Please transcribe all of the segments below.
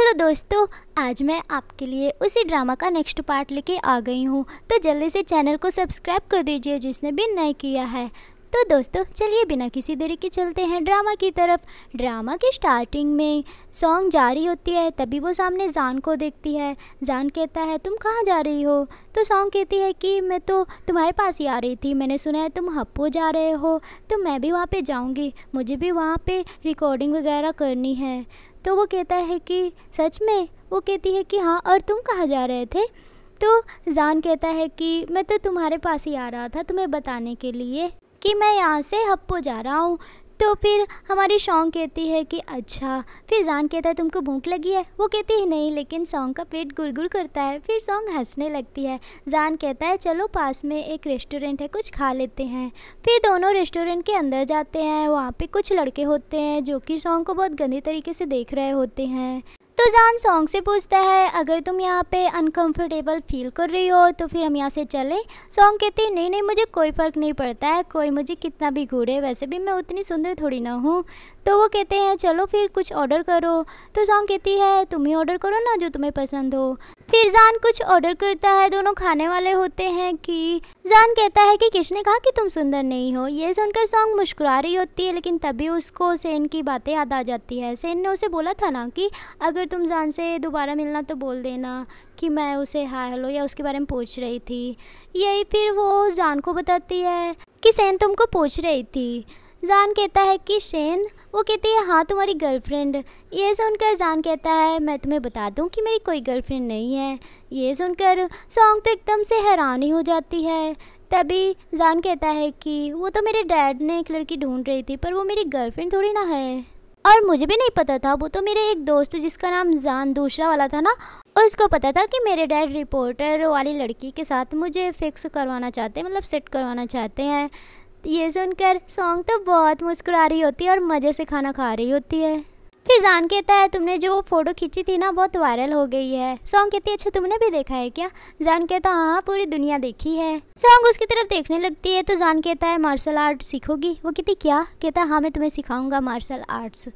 चलो दोस्तों, आज मैं आपके लिए उसी ड्रामा का नेक्स्ट पार्ट लेके आ गई हूँ। तो जल्दी से चैनल को सब्सक्राइब कर दीजिए जिसने भी नहीं किया है। तो दोस्तों चलिए बिना किसी देरी के चलते हैं ड्रामा की तरफ। ड्रामा की स्टार्टिंग में सॉन्ग जारी होती है, तभी वो सामने जान को देखती है। जान कहता है तुम कहाँ जा रही हो? तो सॉन्ग कहती है कि मैं तो तुम्हारे पास ही आ रही थी, मैंने सुना है तुम हप्पो जा रहे हो, तो मैं भी वहाँ पे जाऊँगी, मुझे भी वहाँ पे रिकॉर्डिंग वगैरह करनी है। तो वो कहता है कि सच में? वो कहती है कि हाँ, और तुम कहाँ जा रहे थे? तो जान कहता है कि मैं तो तुम्हारे पास ही आ रहा था तुम्हें बताने के लिए कि मैं यहाँ से हप्पो जा रहा हूँ। तो फिर हमारी सॉन्ग कहती है कि अच्छा। फिर जान कहता है तुमको भूख लगी है? वो कहती है नहीं, लेकिन सॉन्ग का पेट गुड़गुड़ करता है। फिर सॉन्ग हंसने लगती है। जान कहता है चलो पास में एक रेस्टोरेंट है, कुछ खा लेते हैं। फिर दोनों रेस्टोरेंट के अंदर जाते हैं। वहाँ पे कुछ लड़के होते हैं जो कि सॉन्ग को बहुत गंदे तरीके से देख रहे होते हैं। तो जान सॉन्ग से पूछता है अगर तुम यहाँ पे अनकंफर्टेबल फील कर रही हो तो फिर हम यहाँ से चलें। सॉन्ग कहती है नहीं नहीं, मुझे कोई फ़र्क नहीं पड़ता है, कोई मुझे कितना भी घूरे, वैसे भी मैं उतनी सुंदर थोड़ी ना हूँ। तो वो कहते हैं चलो फिर कुछ ऑर्डर करो। तो सॉन्ग कहती है तुम ही ऑर्डर करो ना जो तुम्हें पसंद हो। फिर जान कुछ ऑर्डर करता है। दोनों खाने वाले होते हैं कि जान कहता है कि किसने कहा कि तुम सुंदर नहीं हो? ये सुनकर सॉन्ग मुस्कुरा रही होती है, लेकिन तभी उसको सेन की बातें याद आ जाती है। सेन ने उसे बोला था ना कि अगर तुम जान से दोबारा मिलना तो बोल देना कि मैं उसे हाय हेलो या उसके बारे में पूछ रही थी। यही फिर वो जान को बताती है कि सेन तुमको पूछ रही थी। जान कहता है कि सेन? वो कहती है हाँ, तुम्हारी गर्लफ्रेंड। ये सुनकर जान कहता है मैं तुम्हें बता दूं कि मेरी कोई गर्लफ्रेंड नहीं है। ये सुनकर सॉन्ग तो एकदम से हैरान ही हो जाती है। तभी जान कहता है कि वो तो मेरे डैड ने एक लड़की ढूंढ रही थी, पर वो मेरी गर्लफ्रेंड थोड़ी ना है, और मुझे भी नहीं पता था, वो तो मेरे एक दोस्त जिसका नाम जान दूसरा वाला था ना, उसको पता था कि मेरे डैड रिपोर्टर वाली लड़की के साथ मुझे फिक्स करवाना चाहते हैं, मतलब सेट करवाना चाहते हैं। ये सुनकर सॉन्ग तो बहुत मुस्कुरा रही होती है और मज़े से खाना खा रही होती है। फिर जान कहता है तुमने जो फ़ोटो खींची थी ना बहुत वायरल हो गई है। सॉन्ग कहती है अच्छा तुमने भी देखा है क्या? जान कहता हाँ, पूरी दुनिया देखी है। सॉन्ग उसकी तरफ देखने लगती है। तो जान कहता है मार्शल आर्ट सीखोगी? वो कहती क्या? कहता हाँ मैं तुम्हें सिखाऊंगा मार्शल आर्ट्स।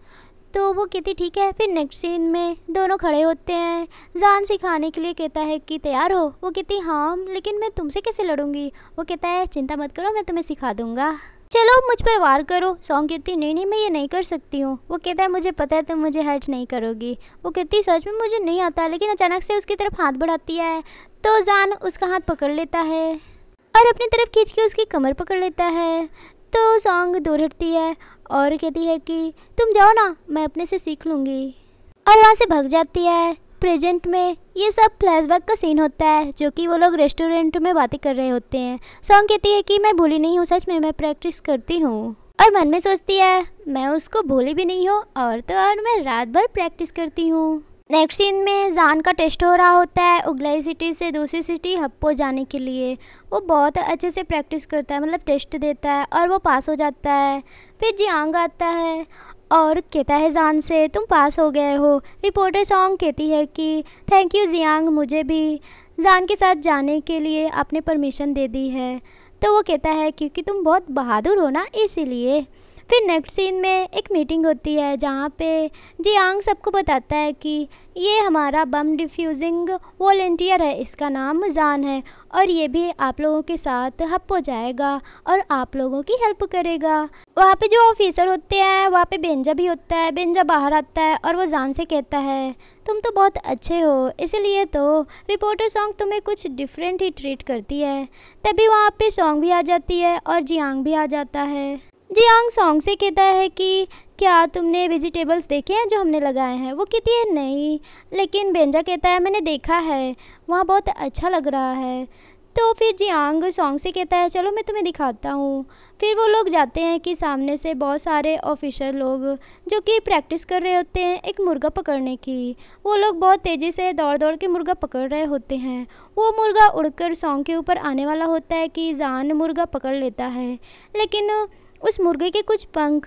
तो वो कहती ठीक है। फिर नेक्स्ट सीन में दोनों खड़े होते हैं। जान सिखाने के लिए कहता है कि तैयार हो? वो कहती हाँ, लेकिन मैं तुमसे कैसे लड़ूंगी? वो कहता है चिंता मत करो, मैं तुम्हें सिखा दूंगा, चलो मुझ पर वार करो। सॉन्ग कहती नहीं नहीं, मैं ये नहीं कर सकती हूँ। वो कहता है मुझे पता है तुम मुझे हर्ट नहीं करोगी। वो कहती सच में मुझे नहीं आता, लेकिन अचानक से उसकी तरफ हाथ बढ़ाती है। तो जान उसका हाथ पकड़ लेता है और अपनी तरफ खींच के उसकी कमर पकड़ लेता है। तो सॉन्ग दूर हटती है और कहती है कि तुम जाओ ना, मैं अपने से सीख लूँगी, और वहाँ से भाग जाती है। प्रेजेंट में ये सब फ्लैशबैक का सीन होता है जो कि वो लोग रेस्टोरेंट में बातें कर रहे होते हैं। सॉन्ग कहती है कि मैं भूली नहीं हूँ, सच में मैं प्रैक्टिस करती हूँ, और मन में सोचती है मैं उसको भूली भी नहीं हूँ और मैं रात भर प्रैक्टिस करती हूँ। नेक्स्ट सीन में जान का टेस्ट हो रहा होता है उगलाई सिटी से दूसरी सिटी हप्पो जाने के लिए। वो बहुत अच्छे से प्रैक्टिस करता है, मतलब टेस्ट देता है, और वो पास हो जाता है। फिर जियांग आता है और कहता है जान से तुम पास हो गए हो। रिपोर्टर सॉन्ग कहती है कि थैंक यू जियांग, मुझे भी जान के साथ जाने के लिए आपने परमिशन दे दी है। तो वो कहता है क्योंकि तुम बहुत बहादुर हो ना, इसीलिए। फिर नेक्स्ट सीन में एक मीटिंग होती है जहाँ पे जियांग सबको बताता है कि ये हमारा बम डिफ्यूजिंग वॉलंटियर है, इसका नाम जान है, और ये भी आप लोगों के साथ हप्पो जाएगा और आप लोगों की हेल्प करेगा। वहाँ पे जो ऑफिसर होते हैं वहाँ पे बेंजा भी होता है। बेंजा बाहर आता है और वो जान से कहता है तुम तो बहुत अच्छे हो, इसलिए तो रिपोर्टर सॉन्ग तुम्हें कुछ डिफरेंट ही ट्रीट करती है। तभी वहाँ पे सॉन्ग भी आ जाती है और जियांग भी आ जाता है। जियांग सॉन्ग से कहता है कि क्या तुमने वेजिटेबल्स देखे हैं जो हमने लगाए हैं? वो कहती है नहीं, लेकिन बेंजा कहता है मैंने देखा है, वहाँ बहुत अच्छा लग रहा है। तो फिर जियांग सॉन्ग से कहता है चलो मैं तुम्हें दिखाता हूँ। फिर वो लोग जाते हैं कि सामने से बहुत सारे ऑफिसर लोग जो कि प्रैक्टिस कर रहे होते हैं एक मुर्गा पकड़ने की। वो लोग बहुत तेज़ी से दौड़ दौड़ के मुर्गा पकड़ रहे होते हैं। वो मुर्गा उड़कर सॉन्ग के ऊपर आने वाला होता है कि जान मुर्गा पकड़ लेता है, लेकिन उस मुर्गे के कुछ पंख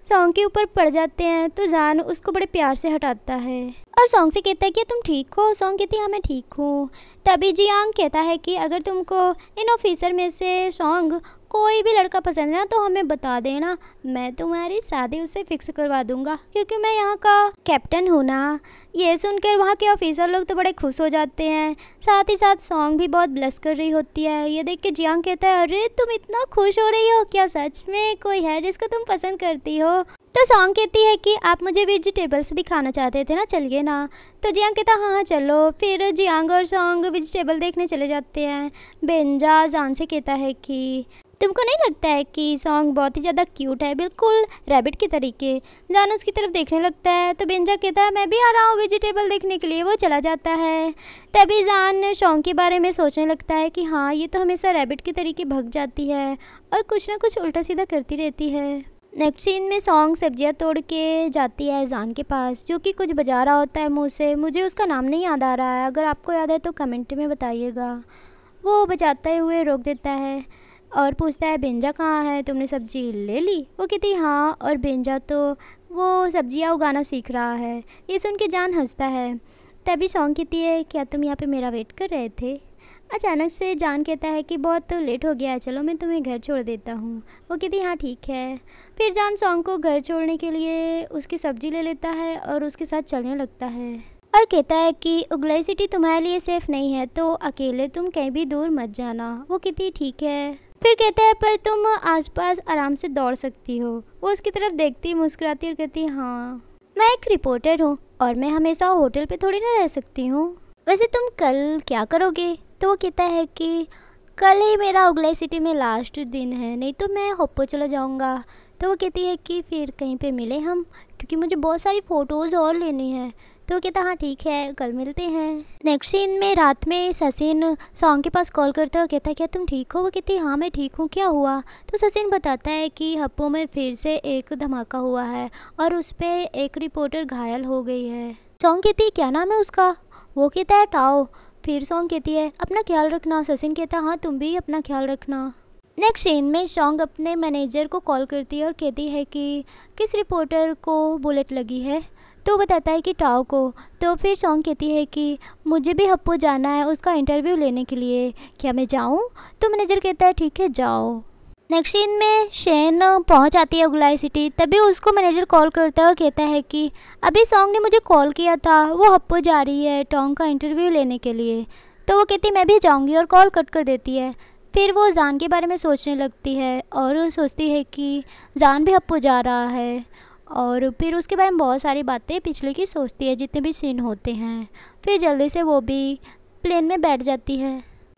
सॉन्ग के ऊपर पड़ जाते हैं। तो जान उसको बड़े प्यार से हटाता है और सॉन्ग से कहता है कि तुम ठीक हो? सॉन्ग कहती है हाँ मैं ठीक हूँ। तभी जियांग कहता है कि अगर तुमको इन ऑफिसर में से सॉन्ग कोई भी लड़का पसंद है ना तो हमें बता देना, मैं तुम्हारी शादी उससे फिक्स करवा दूंगा, क्योंकि मैं यहाँ का कैप्टन हूँ ना। ये सुनकर वहाँ के ऑफिसर लोग तो बड़े खुश हो जाते हैं। साथ ही साथ सॉन्ग भी बहुत ब्लश कर रही होती है। ये देख के जियांग कहता है, अरे तुम इतना खुश हो रही हो, क्या सच में कोई है जिसको तुम पसंद करती हो? तो सॉन्ग कहती है कि आप मुझे वेजिटेबल्स दिखाना चाहते थे ना, चलिए ना। तो जियांग कहता हाँ हाँ चलो। फिर जियांग और सॉन्ग वेजिटेबल देखने चले जाते हैं। बेंजा जान से कहता है कि तुमको नहीं लगता है कि सॉन्ग बहुत ही ज़्यादा क्यूट है, बिल्कुल रैबिट के तरीके? जान उसकी तरफ देखने लगता है। तो बेंजा कहता है मैं भी आ रहा हूँ वेजिटेबल देखने के लिए। वो चला जाता है। तभी जान सॉन्ग के बारे में सोचने लगता है कि हाँ ये तो हमेशा रैबिट के तरीके भग जाती है और कुछ ना कुछ उल्टा सीधा करती रहती है। नेक्स्ट सीन में सॉन्ग सब्जियां तोड़ के जाती है जान के पास, जो कि कुछ बजा रहा होता है मुँह से। मुझे उसका नाम नहीं याद आ रहा है, अगर आपको याद है तो कमेंट में बताइएगा। वो बजाते हुए रोक देता है और पूछता है बेंजा कहाँ है, तुमने सब्जी ले ली? वो कहती हाँ, और बेंजा तो वो सब्जियां उगाना सीख रहा है। ये सुन के जान हंसता है। तभी सॉन्ग कहती है क्या तुम यहाँ पे मेरा वेट कर रहे थे? अचानक से जान कहता है कि बहुत लेट हो गया है, चलो मैं तुम्हें घर छोड़ देता हूँ। वो कहती हाँ ठीक है। फिर जान सॉन्ग को घर छोड़ने के लिए उसकी सब्जी ले लेता है और उसके साथ चलने लगता है और कहता है कि उगलाई सिटी तुम्हारे लिए सेफ़ नहीं है, तो अकेले तुम कहीं भी दूर मत जाना। वो कहती ठीक है। फिर कहता है पर तुम आसपास आराम से दौड़ सकती हो। वो उसकी तरफ देखती मुस्कुराती और कहती हाँ मैं एक रिपोर्टर हूँ और मैं हमेशा होटल पे थोड़ी ना रह सकती हूँ। वैसे तुम कल क्या करोगे? तो वो कहता है कि कल ही मेरा उगलाई सिटी में लास्ट दिन है, नहीं तो मैं होप्पो चला जाऊँगा। तो वो कहती है कि फिर कहीं पे मिले हम, क्योंकि मुझे बहुत सारी फ़ोटोज़ और लेनी है। तो कहता हाँ ठीक है कल मिलते हैं। नेक्स्ट सीन में रात में सचिन सॉन्ग के पास कॉल करता है और कहता है क्या तुम ठीक हो? वो कहती है हाँ मैं ठीक हूँ, क्या हुआ? तो सचिन बताता है कि हप्पो में फिर से एक धमाका हुआ है और उस पर एक रिपोर्टर घायल हो गई है। सॉन्ग कहती है क्या नाम है उसका? वो कहता है टाओ। फिर सॉन्ग कहती है अपना ख्याल रखना। सचिन कहता है हाँ तुम भी अपना ख्याल रखना। नेक्स्ट सीन में सॉन्ग अपने मैनेजर को कॉल करती है और कहती है कि किस रिपोर्टर को बुलेट लगी है? तो बताता है कि टाओ को। तो फिर सॉन्ग कहती है कि मुझे भी हप्पो जाना है उसका इंटरव्यू लेने के लिए, क्या मैं जाऊं? तो मैनेजर कहता है ठीक है जाओ। नेक्स्ट सीन में शेन पहुंच आती है उगलाई सिटी। तभी उसको मैनेजर कॉल करता है और कहता है कि अभी सॉन्ग ने मुझे कॉल किया था, वो हप्पो जा रही है टॉन्ग का इंटरव्यू लेने के लिए। तो वो कहती है मैं भी जाऊँगी और कॉल कट कर देती है। फिर वो जान के बारे में सोचने लगती है और सोचती है कि जान भी हप्पो जा रहा है, और फिर उसके बारे में बहुत सारी बातें पिछले की सोचती है जितने भी सीन होते हैं। फिर जल्दी से वो भी प्लेन में बैठ जाती है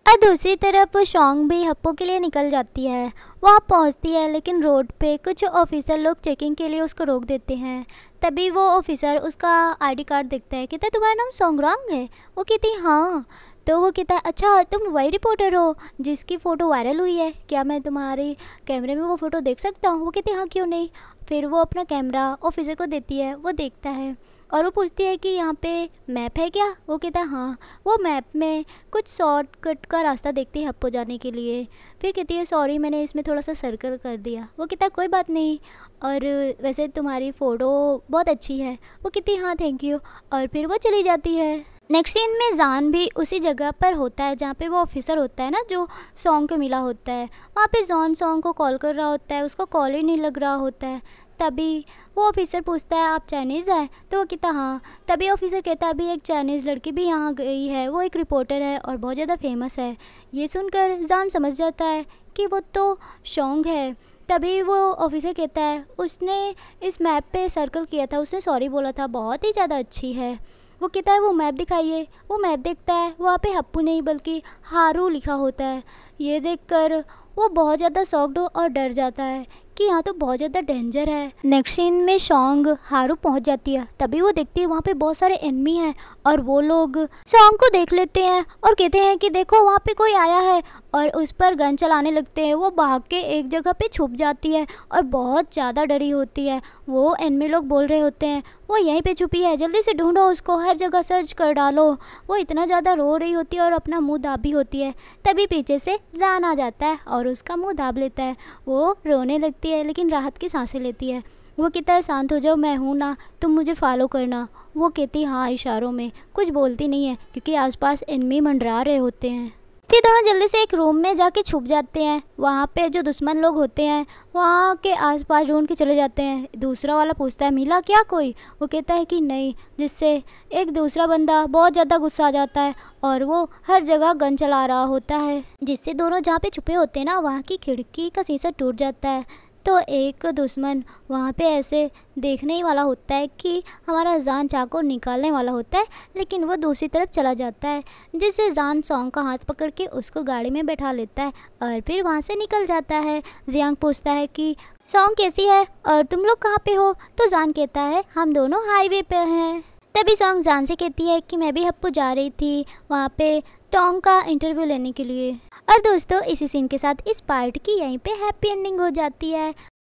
और दूसरी तरफ सॉन्ग भी हप्पो के लिए निकल जाती है। वहाँ पहुँचती है लेकिन रोड पे कुछ ऑफिसर लोग चेकिंग के लिए उसको रोक देते हैं। तभी वो ऑफिसर उसका आईडी कार्ड देखता है, कहता है तुम्हारा नाम सोंगरांग है? वो कहती हाँ। तो वो कहता है अच्छा तुम वही रिपोर्टर हो जिसकी फ़ोटो वायरल हुई है, क्या मैं तुम्हारी कैमरे में वो फ़ोटो देख सकता हूँ? वो कहती है हाँ क्यों नहीं। फिर वो अपना कैमरा ऑफिसर को देती है। वो देखता है और वो पूछती है कि यहाँ पे मैप है क्या? वो कहता है हाँ। वो मैप में कुछ शॉर्टकट का रास्ता देखती है हप्पो जाने के लिए। फिर कहती है सॉरी मैंने इसमें थोड़ा सा सर्कल कर दिया। वो कहता है कोई बात नहीं, और वैसे तुम्हारी फ़ोटो बहुत अच्छी है। वो कहती है हाँ थैंक यू, और फिर वो चली जाती है। नेक्स्ट सीन में जान भी उसी जगह पर होता है जहाँ पे वो ऑफिसर होता है ना जो सॉन्ग को मिला होता है। वहाँ पे जॉन सॉन्ग को कॉल कर रहा होता है, उसका कॉल ही नहीं लग रहा होता है। तभी वो ऑफिसर पूछता है आप चाइनीज़ हैं? तो वो कहता हाँ। तभी ऑफिसर कहता है अभी एक चाइनीज़ लड़की भी यहाँ गई है, वो एक रिपोर्टर है और बहुत ज़्यादा फेमस है। ये सुनकर जान समझ जाता है कि वो तो सॉन्ग है। तभी वो ऑफिसर कहता है उसने इस मैप पे सर्कल किया था, उसने सॉरी बोला था, बहुत ही ज़्यादा अच्छी है। वो कहता है वो मैप दिखाइए। वो मैप देखता है, वहाँ पे हप्पू नहीं बल्कि हारू लिखा होता है। ये देखकर वो बहुत ज़्यादा शॉक्ड और डर जाता है कि यहाँ तो बहुत ज़्यादा डेंजर है। नेक्स्ट सीन में सॉन्ग हारू पहुँच जाती है। तभी वो देखती है वहाँ पे बहुत सारे एनिमी हैं और वो लोग सॉन्ग को देख लेते हैं और कहते हैं कि देखो वहाँ पे कोई आया है, और उस पर गन चलाने लगते हैं। वो भाग के एक जगह पे छुप जाती है और बहुत ज़्यादा डरी होती है। वो एनिमी लोग बोल रहे होते हैं वो यहीं पे छुपी है, जल्दी से ढूंढो उसको, हर जगह सर्च कर डालो। वो इतना ज़्यादा रो रही होती है और अपना मुंह दाबी होती है। तभी पीछे से जान आ जाता है और उसका मुंह दाब लेता है। वो रोने लगती है लेकिन राहत की सांसें लेती है। वो कहता है शांत हो जाओ, मैं हूँ ना, तुम मुझे फॉलो करना। वो कहती हाँ इशारों में, कुछ बोलती नहीं है क्योंकि आसपास एनिमी मंडरा रहे होते हैं। फिर दोनों जल्दी से एक रूम में जाके छुप जाते हैं। वहाँ पे जो दुश्मन लोग होते हैं वहाँ के आसपास ढूंढ के चले जाते हैं। दूसरा वाला पूछता है मिला क्या कोई, वो कहता है कि नहीं, जिससे एक दूसरा बंदा बहुत ज़्यादा गुस्सा आ जाता है और वो हर जगह गन चला रहा होता है, जिससे दोनों जहाँ पे छुपे होते हैं ना वहाँ की खिड़की का शीशा टूट जाता है। तो एक दुश्मन वहाँ पे ऐसे देखने ही वाला होता है कि हमारा जान चाको निकालने वाला होता है, लेकिन वो दूसरी तरफ चला जाता है, जिससे जान सॉन्ग का हाथ पकड़ के उसको गाड़ी में बैठा लेता है और फिर वहाँ से निकल जाता है। जियांग पूछता है कि सॉन्ग कैसी है और तुम लोग कहाँ पे हो, तो जान कहता है हम दोनों हाईवे पे हैं। तभी सॉन्ग जान से कहती है कि मैं भी हप्पू जा रही थी वहाँ पे टोंग का इंटरव्यू लेने के लिए। और दोस्तों इसी सीन के साथ इस पार्ट की यहीं पे हैप्पी एंडिंग हो जाती है।